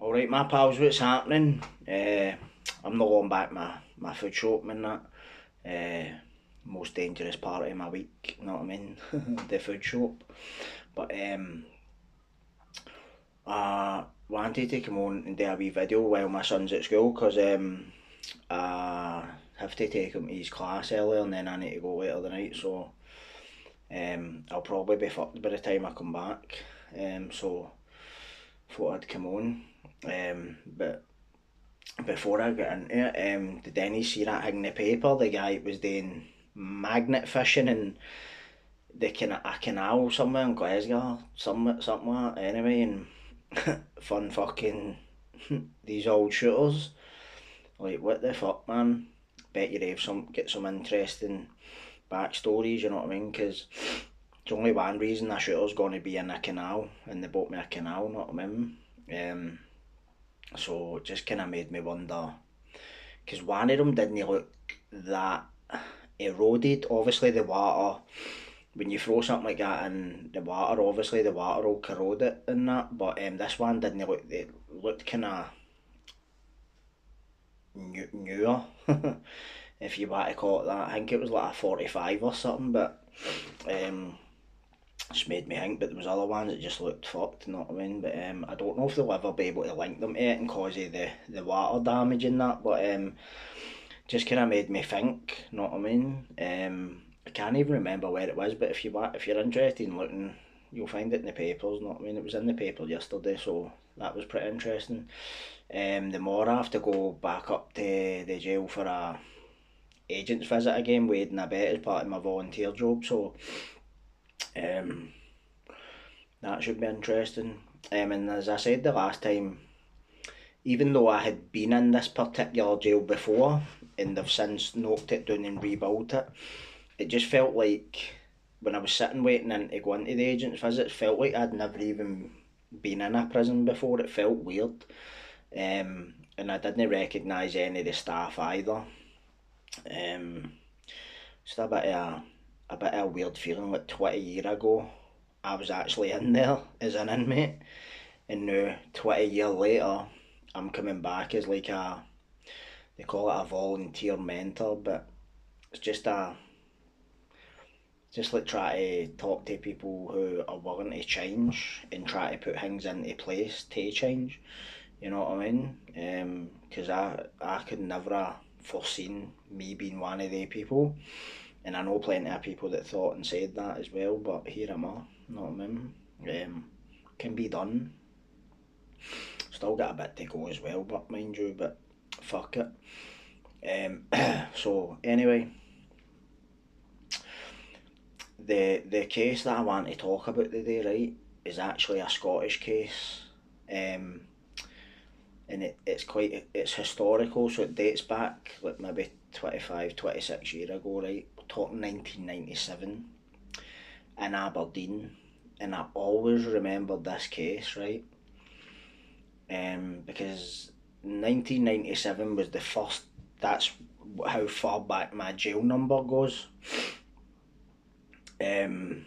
Alright, my pals, what's happening? I'm not going back my food shop and that. Most dangerous part of my week, you know what I mean? The food shop. But I wanted to come on and do a wee video while my son's at school because I have to take him to his class earlier and then I need to go later the night, so I'll probably be fucked by the time I come back. So thought I'd come on. But before I get into it, did any see that thing in the paper? The guy was doing magnet fishing in a canal somewhere in Glasgow, something like that. Anyway, and fun fucking these old shooters. Like what the fuck, man? Bet you have get some interesting backstories. You know what I mean? Because there's only one reason a shooter's going to be in a canal, and they bought me a canal. You know what I mean? So it just kind of made me wonder, because one of them didn't look that eroded. Obviously, the water, when you throw something like that in the water, obviously the water will corrode it and that. But this one didn't look. It looked kind of newer, if you want to call it that. I think it was like a 45 or something, but um, just made me think. But there was other ones that just looked fucked, you know what I mean? But I don't know if they'll ever be able to link them to it and cause of the water damage and that. But just kind of made me think, you know what I mean? I can't even remember where it was, but if you're interested in looking, you'll find it in the papers, you know what I mean? It was in the paper yesterday, so that was pretty interesting. The more I have to go back up to the jail for a agent's visit again, waiting a bit as part of my volunteer job, so um, that should be interesting. And as I said the last time, even though I had been in this particular jail before and they've since knocked it down and rebuilt it, it just felt like when I was sitting waiting in to go into the agent's visit, it felt like I'd never even been in a prison before. It felt weird. And I didn't recognise any of the staff either. Um, just a bit of a weird feeling, like 20 years ago I was actually in there as an inmate, and now 20 years later I'm coming back as like they call it a volunteer mentor, but it's just like try to talk to people who are willing to change and try to put things into place to change. You know what I mean? Because I could never have foreseen me being one of the people, and I know plenty of people that thought and said that as well. But here am I. You know what I mean? Can be done. Still got a bit to go as well, but mind you, but fuck it. So anyway, the case that I want to talk about today, right, is actually a Scottish case. And it's historical, so it dates back like maybe 25, 26 years ago, right? We're talking 1997 in Aberdeen, and I always remembered this case, right? Because 1997 was the first. That's how far back my jail number goes. Um,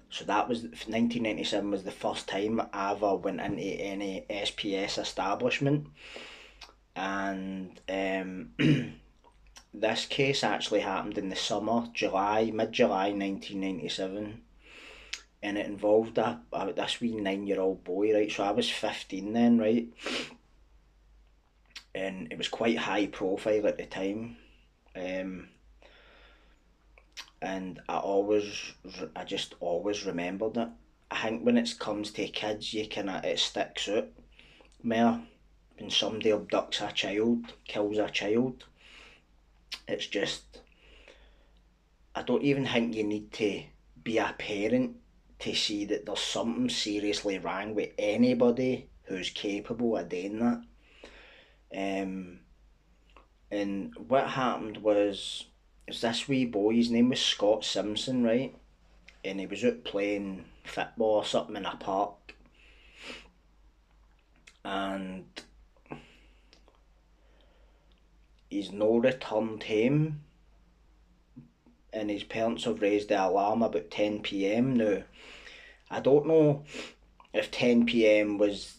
so that was 1997 was the first time I ever went into any SPS establishment, and this case actually happened in the summer, mid July 1997, and it involved this wee 9 year old boy, right? So I was 15 then, right? And it was quite high profile at the time. Um, and I just always remembered it. I think when it comes to kids, it sticks out more. When somebody abducts a child, kills a child, it's just, I don't even think you need to be a parent to see that there's something seriously wrong with anybody who's capable of doing that. And what happened was, it's this wee boy, his name was Scott Simpson, right? And he was out playing football or something in a park, and he's no returned home, and his parents have raised the alarm about 10 p.m. Now, I don't know if 10 p.m. was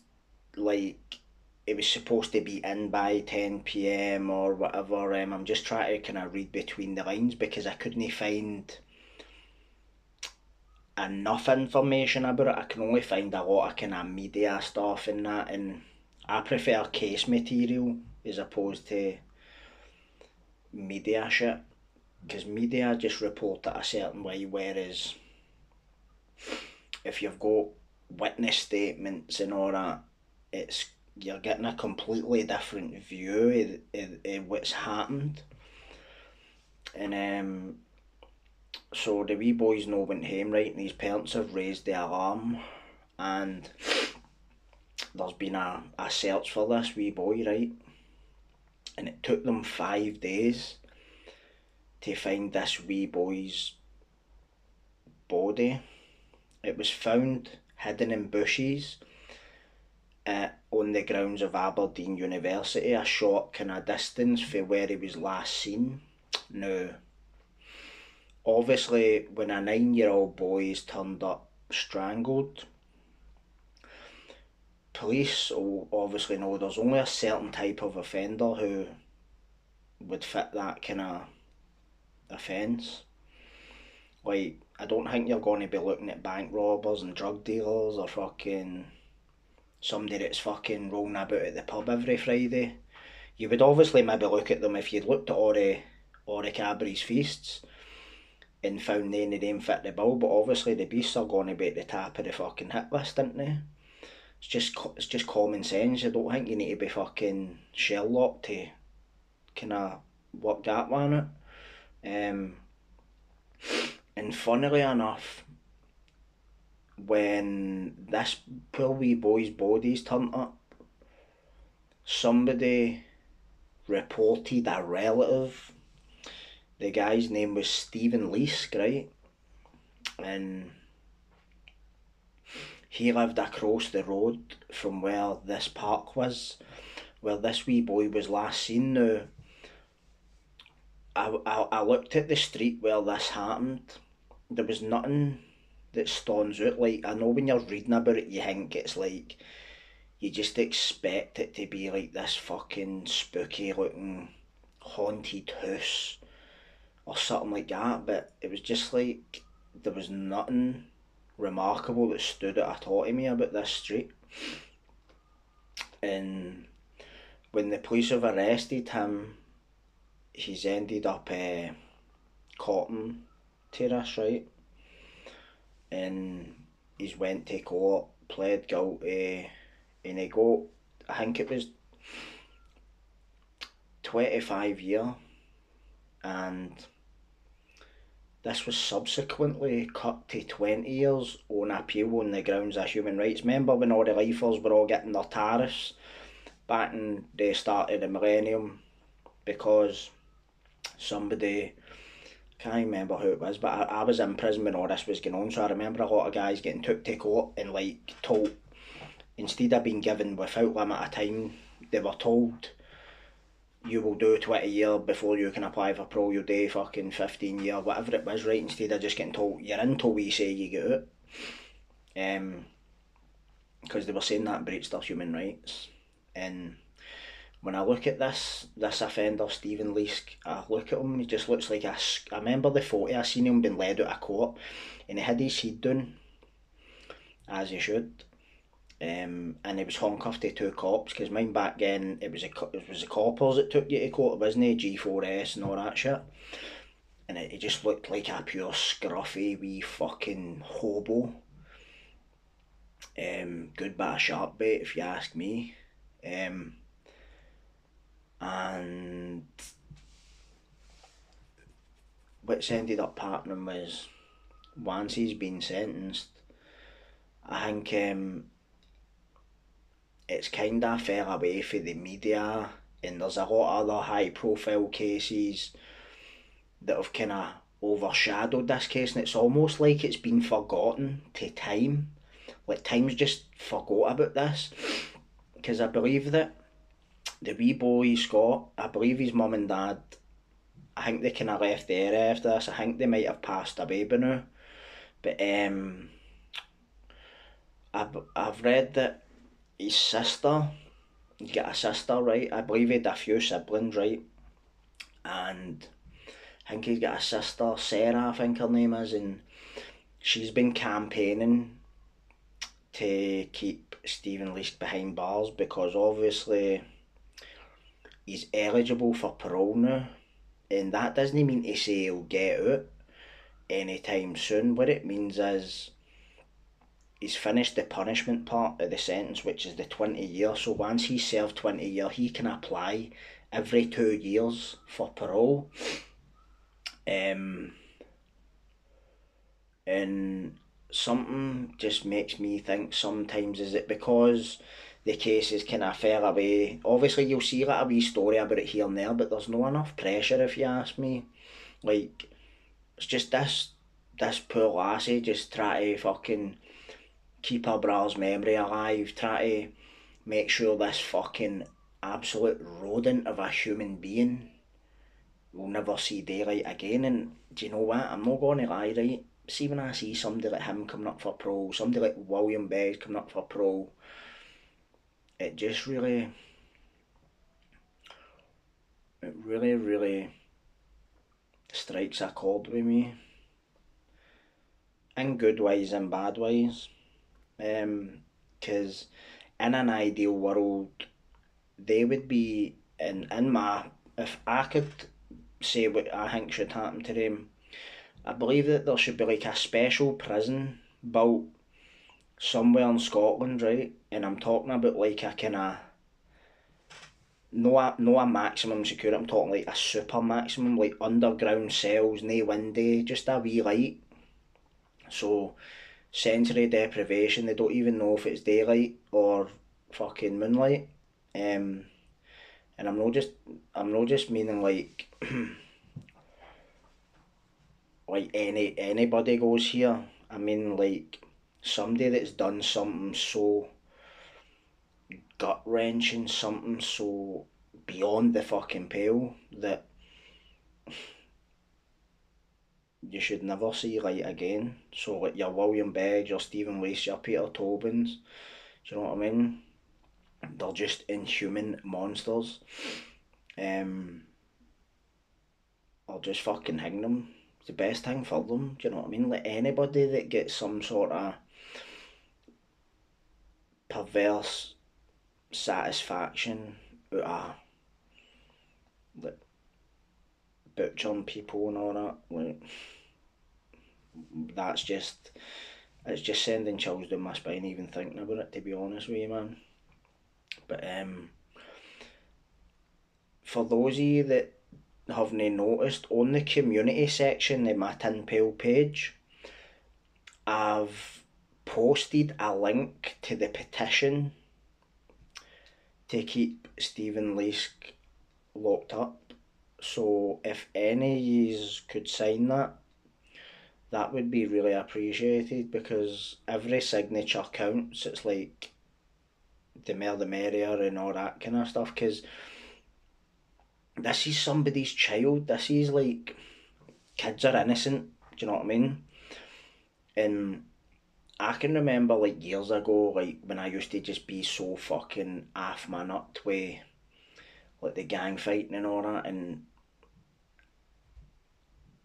like it was supposed to be in by 10 p.m. or whatever. I'm just trying to kind of read between the lines because I couldn't find enough information about it. I can only find a lot of kind of media stuff and that, and I prefer case material as opposed to media shit, because media just report it a certain way, whereas if you've got witness statements and all that, it's you're getting a completely different view of what's happened. And so the wee boy's no went home, right, and his parents have raised the alarm, and there's been a search for this wee boy, right, and it took them 5 days to find this wee boy's body. It was found hidden in bushes on the grounds of Aberdeen University, a short kind of distance from where he was last seen. Now, obviously, when a 9-year-old boy is turned up strangled, police will obviously know there's only a certain type of offender who would fit that kind of offence. Like, I don't think you're going to be looking at bank robbers and drug dealers or fucking somebody that's fucking rolling about at the pub every Friday. You would obviously maybe look at them if you'd looked at all the Cadbury's feasts and found none of them fit the bill, but obviously the beasts are going to be at the top of the fucking hit list, aren't they? It's just common sense. I don't think you need to be fucking shell-locked to kind of work that one out. And funnily enough, when this poor wee boy's body's turned up, somebody reported a relative. The guy's name was Stephen Leask, right? And he lived across the road from where this park was, where this wee boy was last seen. Now, I looked at the street where this happened. There was nothing that stands out. Like, I know when you're reading about it, you think it's like, you just expect it to be like this fucking spooky looking haunted house or something like that, but it was just like, there was nothing remarkable that stood out at all to me about this street. And when the police have arrested him, he's ended up cotton to this, right? And he's went to court, pled guilty, and he got, I think it was 25 years, and this was subsequently cut to 20 years on appeal on the grounds of human rights. Remember when all the lifers were all getting their tariffs back in the start of the millennium because somebody, can't remember who it was, but I was in prison when all this was going on, so I remember a lot of guys getting took to court and like told, instead of being given without limit of time, they were told you will do 20 years before you can apply for parole, you'll do fucking 15 years, whatever it was, right? Instead of just getting told you're in till we say you get out. Because they were saying that breaks their human rights. And when I look at this offender, Stephen Leask, I look at him, he just looks like I remember the photo, I seen him being led out of court, and he had his head down, as he should. And he was handcuffed to two cops, because mine back then, it was the coppers that took you to court, wasn't it? G4S and all that shit. And it just looked like a pure scruffy wee fucking hobo. Good bit of sharp bait, if you ask me. And what's ended up happening was, once he's been sentenced, I think it's kind of fell away for the media, and there's a lot of other high profile cases that have kind of overshadowed this case, and it's almost like it's been forgotten to time. Like, time's just forgot about this, because I believe that the wee boy Scott, I believe his mum and dad, I think they kind of left the area after this. I think they might have passed away by now, but I've read that his sister, he's got a sister, right? I believe he had a few siblings, right? And I think he's got a sister, Sarah, I think her name is, and she's been campaigning to keep Stephen Leask behind bars because obviously he's eligible for parole now, and that doesn't mean to say he'll get out anytime soon. What it means is he's finished the punishment part of the sentence, which is the 20 years. So once he's served 20 years, he can apply every 2 years for parole. Um, and something just makes me think sometimes, is it because the case is kind of fell away? Obviously, you'll see like a wee story about it here and there, but there's not enough pressure, if you ask me. Like, it's just this poor lassie just try to fucking keep her brother's memory alive, try to make sure this fucking absolute rodent of a human being will never see daylight again. And do you know what? I'm not going to lie, right? See, when I see somebody like him coming up for parole, somebody like William Begg coming up for parole, it just really, really strikes a chord with me, in good ways and bad ways. Because in an ideal world, they would be in my, if I could say what I think should happen to them, I believe that there should be like a special prison built somewhere in Scotland, right? And I'm talking about like a kind of, no a maximum security, I'm talking like a super maximum, like underground cells, nae windy, just a wee light. So sensory deprivation, they don't even know if it's daylight or fucking moonlight. Um, and I'm not just meaning like like anybody goes here. I mean like somebody that's done something so gut wrenching, something so beyond the fucking pale that you should never see light again. So like your William Begg, your Stephen Lace, your Peter Tobins, do you know what I mean? They're just inhuman monsters. Um, or just fucking hang them. It's the best thing for them. Do you know what I mean? Like anybody that gets some sort of perverse satisfaction out of like butchering people and all that, like that's just, it's just sending chills down my spine even thinking about it, to be honest with you, man. But for those of you that haven't noticed, on the community section of my Tin Pail page, I've posted a link to the petition to keep Stephen Leask locked up. So if any of yous could sign that, that would be really appreciated because every signature counts. It's like the more the merrier and all that kind of stuff. Because this is somebody's child. This is like, kids are innocent. Do you know what I mean? And I can remember like years ago, like when I used to just be so fucking off my nut with like the gang fighting and all that, and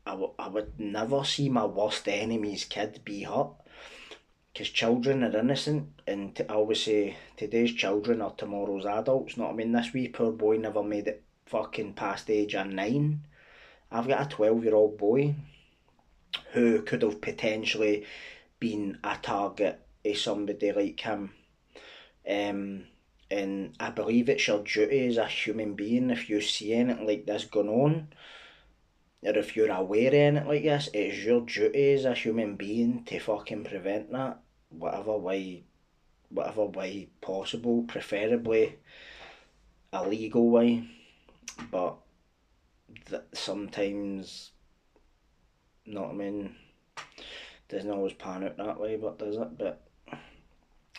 I would never see my worst enemy's kid be hurt because children are innocent, and I always say today's children are tomorrow's adults. Know what I mean? This wee poor boy never made it fucking past the age of 9. I've got a 12-year-old boy who could have potentially been a target of somebody like him. Um, and I believe it's your duty as a human being, if you see anything like this going on, or if you're aware of anything like this, it's your duty as a human being to fucking prevent that, whatever way possible, preferably a legal way. But sometimes, know what I mean, doesn't always pan out that way, but does it? But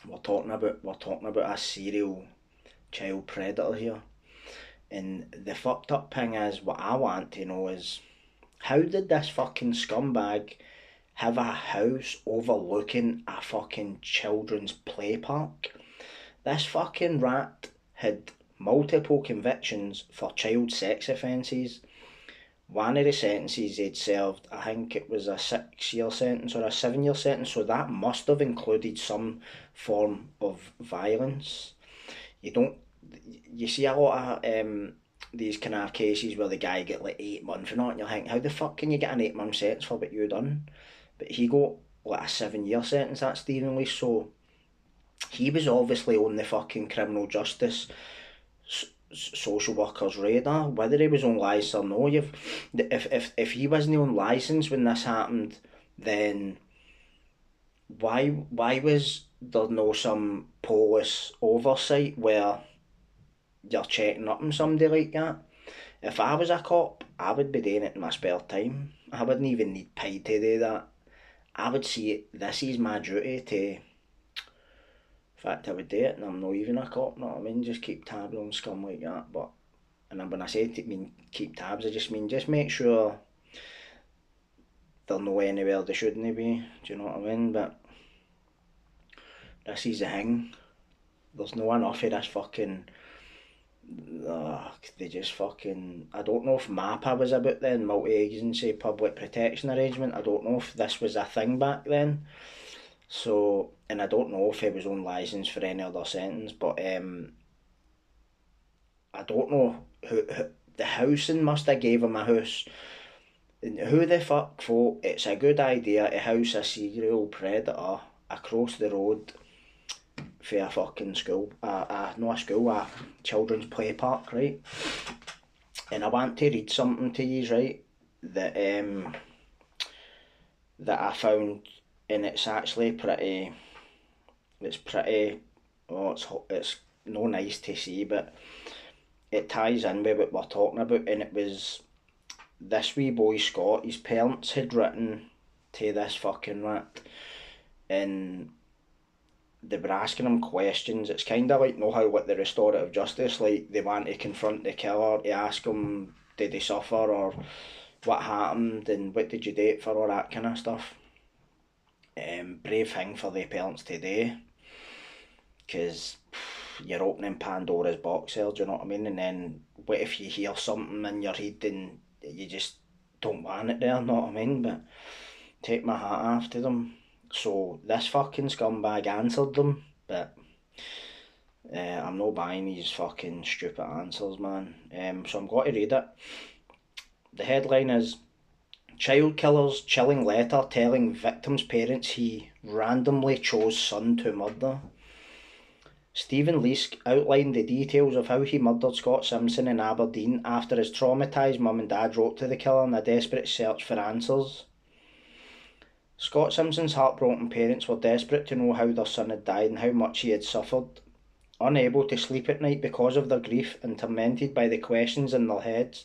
we're talking about a serial child predator here. And the fucked up thing is, what I want to know is, how did this fucking scumbag have a house overlooking a fucking children's play park? This fucking rat had multiple convictions for child sex offences. One of the sentences he'd served, I think it was a 6-year sentence or a 7-year sentence, so that must have included some form of violence. You don't, you see a lot of these kind of cases where the guy get like 8 months and all, and you're thinking, how the fuck can you get an 8 month sentence for what you done? But he got like a 7-year sentence, that Stephen Lee, so he was obviously on the fucking criminal justice social worker's radar, whether he was on licence or no. If he wasn't on licence when this happened, then why was there no some police oversight where you're checking up on somebody like that? If I was a cop, I would be doing it in my spare time. I wouldn't even need paid to do that. I would see it, this is my duty to, in fact I would do it, and I'm not even a cop, know what I mean? Just keep tabs on scum like that. But, and when I say mean keep tabs, I just mean just make sure they're not anywhere they shouldn't be, do you know what I mean? But this is the thing, there's no enough of this fucking, they just fucking, I don't know if MAPA was about then, multi-agency public protection arrangement, I don't know if this was a thing back then. So, and I don't know if he was on licence for any other sentence, but I don't know who the housing must have gave him a house. And who the fuck thought it's a good idea to house a serial predator across the road for a fucking school, not a school, a children's play park, right? And I want to read something to you, right, that that I found, and it's actually pretty, it's pretty, oh, it's no nice to see, but it ties in with what we're talking about. And it was this wee boy Scott, his parents had written to this fucking rat, and they were asking him questions. It's kind of like, know how with the restorative justice, like they want to confront the killer, to ask him did he suffer or what happened and what did you do it for, all that kind of stuff. Brave thing for the parents to do, because you're opening Pandora's box there, do you know what I mean? And then what if you hear something in your head and you just don't want it there, know what I mean? But take my hat off to them. So this fucking scumbag answered them, but I'm not buying these fucking stupid answers, man. So I'm going to read it. The headline is, child killer's chilling letter telling victim's parents he randomly chose son to murder. Stephen Leask outlined the details of how he murdered Scott Simpson in Aberdeen after his traumatised mum and dad wrote to the killer in a desperate search for answers. Scott Simpson's heartbroken parents were desperate to know how their son had died and how much he had suffered. Unable to sleep at night because of their grief and tormented by the questions in their heads,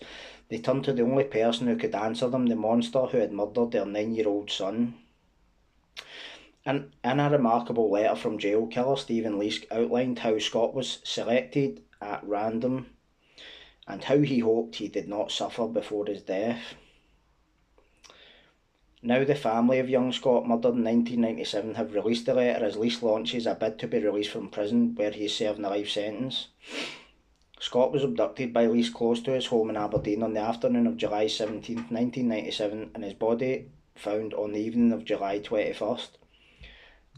they turned to the only person who could answer them, the monster who had murdered their 9-year-old son. In a remarkable letter from jail, killer Stephen Leask outlined how Scott was selected at random and how he hoped he did not suffer before his death. Now the family of young Scott, murdered in 1997, have released the letter as Leask launches a bid to be released from prison where he is serving a life sentence. Scott was abducted by Leask close to his home in Aberdeen on the afternoon of July 17th, 1997, and his body found on the evening of July 21st.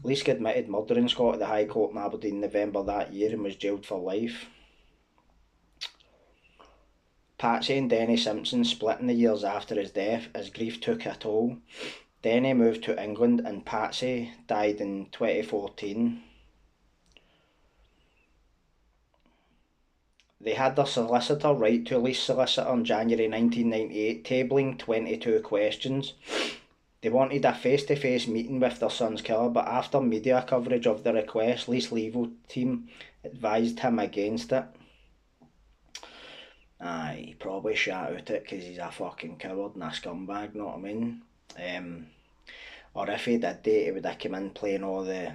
Leask admitted murdering Scott at the High Court in Aberdeen in November that year and was jailed for life. Patsy and Denny Simpson split in the years after his death as grief took a toll. Denny moved to England and Patsy died in 2014. They had their solicitor write to Leask's solicitor in January 1998, tabling 22 questions. They wanted a face-to-face meeting with their son's killer, but after media coverage of the request, Leask's legal team advised him against it. He probably shat out it because he's a fucking coward and a scumbag, know what I mean? Or if he did it, he would have come in playing all the...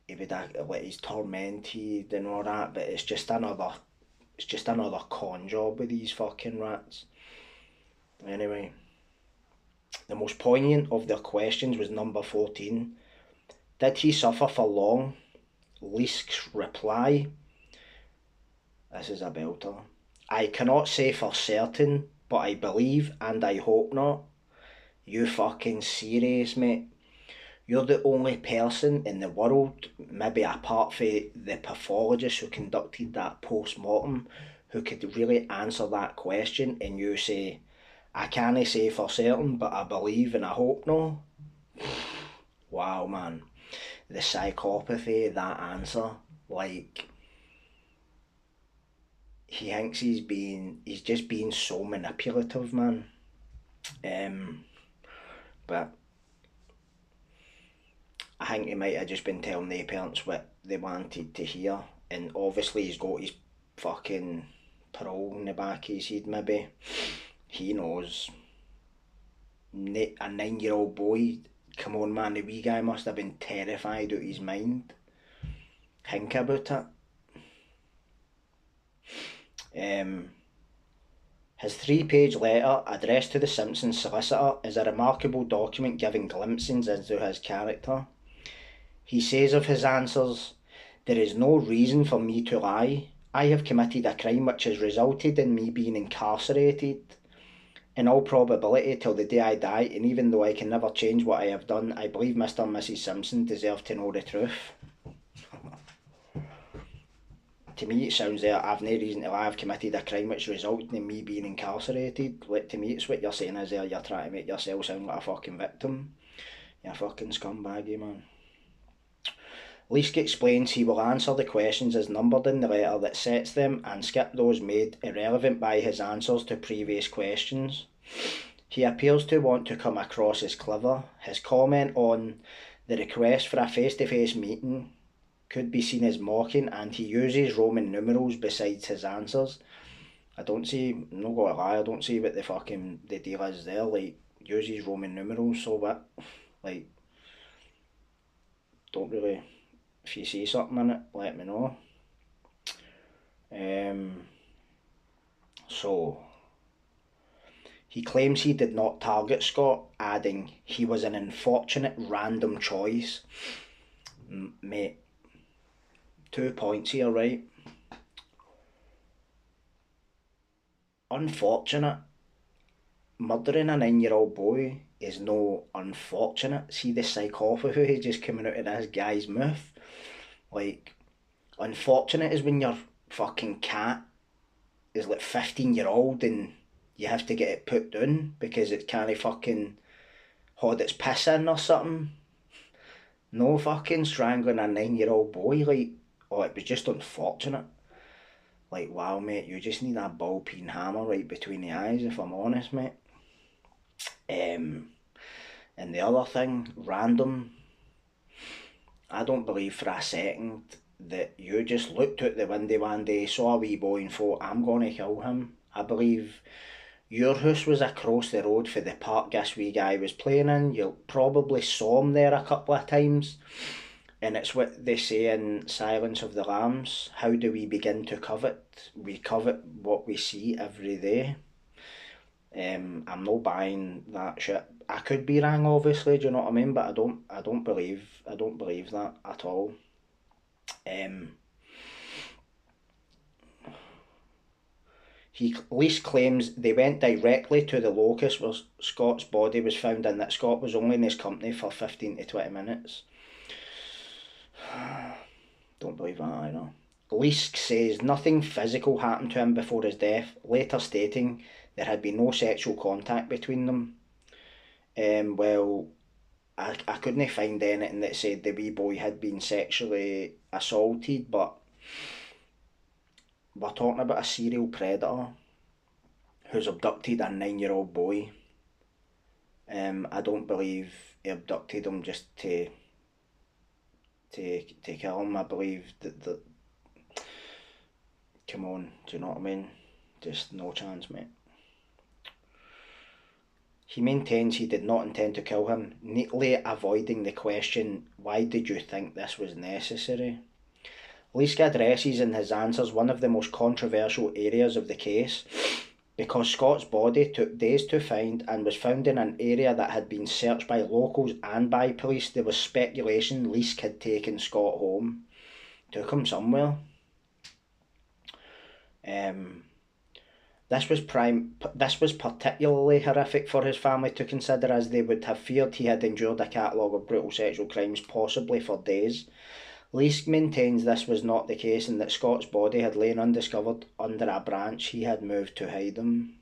He would have let his tormented and all that, but it's just another con job with these fucking rats. Anyway, the most poignant of their questions was number 14. Did he suffer for long? Leask's reply. This is a belter. I cannot say for certain, but I believe and I hope not. You fucking serious, mate? You're the only person in the world, maybe apart from the pathologist who conducted that post-mortem, who could really answer that question, and you say, I can't say for certain, but I believe and I hope no. Wow, man. The psychopathy of that answer. Like, he thinks he's just being so manipulative, man. But I think he might have just been telling the parents what they wanted to hear, and obviously he's got his fucking parole in the back of his head, maybe. He knows. A 9-year-old boy, come on, man, the wee guy must have been terrified out of his mind. Think about it. His 3-page letter addressed to the Simpson solicitor is a remarkable document giving glimpses into his character. He says of his answers, there is no reason for me to lie. I have committed a crime which has resulted in me being incarcerated, in all probability till the day I die, and even though I can never change what I have done, I believe Mr. and Mrs. Simpson deserve to know the truth. To me it sounds like I've no reason to lie, I've committed a crime which resulted in me being incarcerated. Like, to me it's what you're saying is there, you're trying to make yourself sound like a fucking victim. You're a fucking scumbag, you man. Leask explains he will answer the questions as numbered in the letter that sets them and skip those made irrelevant by his answers to previous questions. He appears to want to come across as clever. His comment on the request for a face-to-face meeting could be seen as mocking, and he uses Roman numerals besides his answers. I don't see, I'm not gonna lie, I don't see what the deal is there. Like, uses Roman numerals, so what? Like, don't really. If you see something in it, let me know. So, he claims he did not target Scott, adding, he was an unfortunate random choice. Mate, 2 points here, right? Unfortunate. Murdering a 9-year-old boy is no unfortunate. See the psychopathy just coming out of this guy's mouth. Like, unfortunate is when your fucking cat is like 15-year-old and you have to get it put down because it can't fucking hold its piss in or something. No fucking strangling a 9-year-old boy. Like, oh, it was just unfortunate. Like, wow, mate, you just need a ball-peen hammer right between the eyes, if I'm honest, mate. And the other thing, random. I don't believe for a second that you just looked out the window one day, saw a wee boy and thought, I'm going to kill him. I believe your house was across the road for the park this wee guy was playing in. You probably saw him there a couple of times. And it's what they say in Silence of the Lambs. How do we begin to covet? We covet what we see every day. I'm not buying that shit. I could be wrong, obviously, do you know what I mean? But I don't believe that at all. He at least claims they went directly to the locus where Scott's body was found, and that Scott was only in his company for 15 to 20 minutes. Don't believe that either. Leask says nothing physical happened to him before his death, later stating there had been no sexual contact between them. Well, I couldn't find anything that said the wee boy had been sexually assaulted, but we're talking about a serial predator who's abducted a 9-year-old boy. I don't believe he abducted him just to kill him. I believe that come on, do you know what I mean? Just no chance, mate. He maintains he did not intend to kill him, neatly avoiding the question, why did you think this was necessary? Leask addresses in his answers one of the most controversial areas of the case. Because Scott's body took days to find and was found in an area that had been searched by locals and by police, there was speculation Leask had taken Scott home. took him somewhere. This was particularly horrific for his family to consider, as they would have feared he had endured a catalogue of brutal sexual crimes, possibly for days. Leask maintains this was not the case and that Scott's body had lain undiscovered under a branch he had moved to hide him.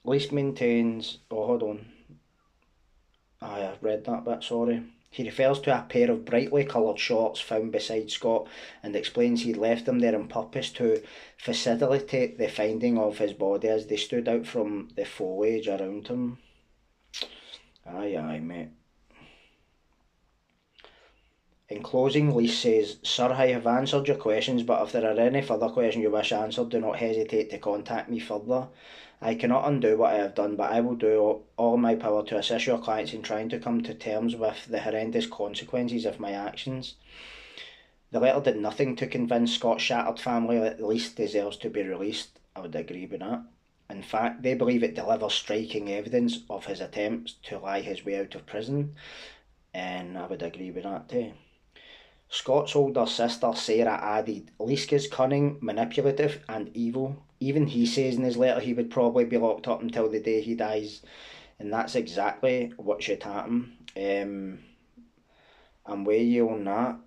Leask maintains... Oh, hold on. I've read that bit, sorry. He refers to a pair of brightly coloured shorts found beside Scott and explains he'd left them there on purpose to facilitate the finding of his body as they stood out from the foliage around him. Aye, mate. In closing, Leask says, "Sir, I have answered your questions, but if there are any further questions you wish answered, do not hesitate to contact me further. I cannot undo what I have done, but I will do all in my power to assist your clients in trying to come to terms with the horrendous consequences of my actions." The letter did nothing to convince Scott's shattered family that Leask deserves to be released. I would agree with that. In fact, they believe it delivers striking evidence of his attempts to lie his way out of prison, and I would agree with that too. Scott's older sister Sarah added, "Leask is cunning, manipulative and evil. Even he says in his letter he would probably be locked up until the day he dies." And that's exactly what should happen. I'm with you on that.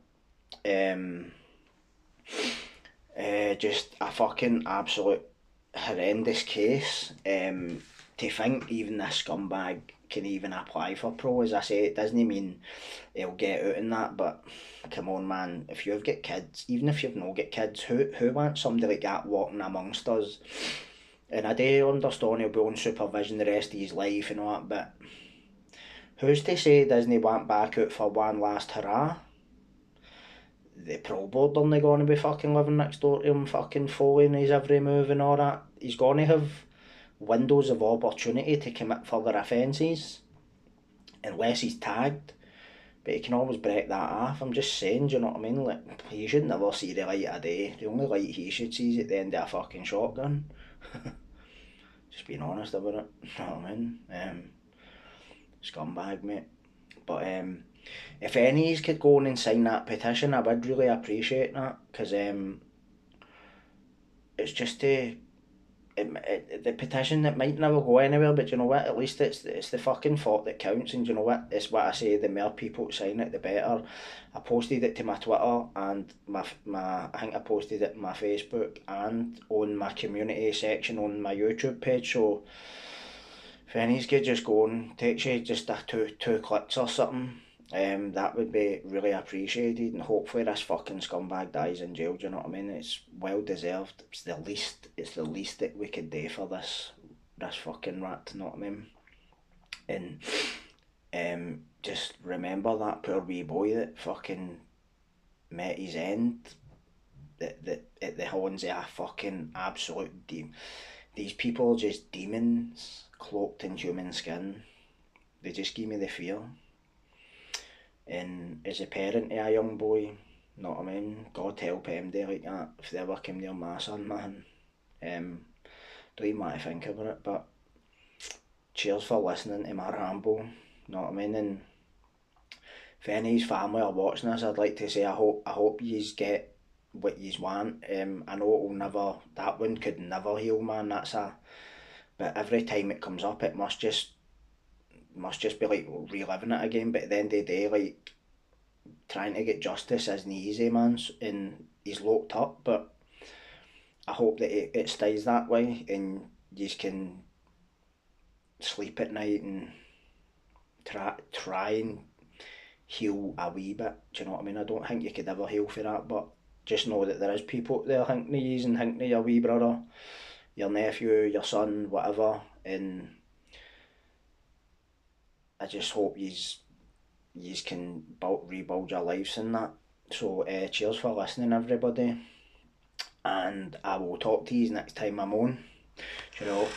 Just a fucking absolute horrendous case. To think even this scumbag can even apply for pro, as I say, it doesn't mean he'll get out in that, but come on, man, if you've got kids, even if you've not got kids, who wants somebody like that walking amongst us? And I do understand he'll be on supervision the rest of his life and all that, but who's to say he doesn't want back out for one last hurrah? The pro board aren't going to be fucking living next door to him, fucking following his every move and all that. He's going to have windows of opportunity to commit further offences, unless he's tagged. But he can always break that off. I'm just saying, do you know what I mean? Like, he should never see the light of day. The only light he should see is at the end of a fucking shotgun. Just being honest about it. You know what I mean? Scumbag, mate. But if any of you could go on and sign that petition, I would really appreciate that. Because it's just the petition that might never go anywhere, but you know what, at least it's the fucking thought that counts, and you know what, it's what I say, the more people sign it the better. I posted it to my Twitter and my I think I posted it on my Facebook and on my community section on my YouTube page, so if any could just go and takes you just a two clicks or something, that would be really appreciated, and hopefully this fucking scumbag dies in jail, do you know what I mean? It's well deserved. It's the least that we could do for this fucking rat, you know what I mean? And just remember that poor wee boy that fucking met his end, that at the horns of a fucking absolute demon. These people are just demons cloaked in human skin. They just give me the fear. And as a parent of a young boy, you know what I mean, God help MD like that if they ever came near my son, man. Don't even want to think about it, but cheers for listening to my ramble, you know what I mean? And if any of his family are watching this, I'd like to say I hope yous get what yous want. I know it'll never, that one could never heal, man. But every time it comes up, it must just be like reliving it again. But at the end of the day, like, trying to get justice isn't easy, man, and he's locked up. But I hope that it stays that way, and you can sleep at night and try and heal a wee bit. Do you know what I mean? I don't think you could ever heal for that, but just know that there is people out there thinking of you and thinking of your wee brother, your nephew, your son, whatever, and I just hope yous can rebuild your lives in that. So cheers for listening, everybody, and I will talk to yous next time I'm on. Cheerio.